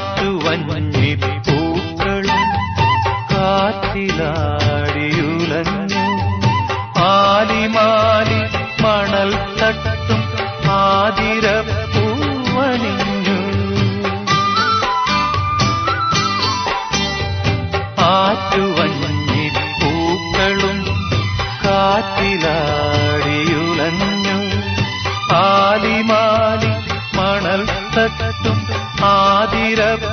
ആറ്റുവഞ്ഞിപ്പൂക്കളും കാറ്റിലാടിയുലഞ്ഞു. ആലിമാലി മണൽ തട്ടും ആതിരപ്പൂവണിഞ്ഞു. ആറ്റുവഞ്ഞിപ്പൂക്കളും കാറ്റിലാടിയുലഞ്ഞു. ആലിമാലി മണൽ തട്ടും ആതിര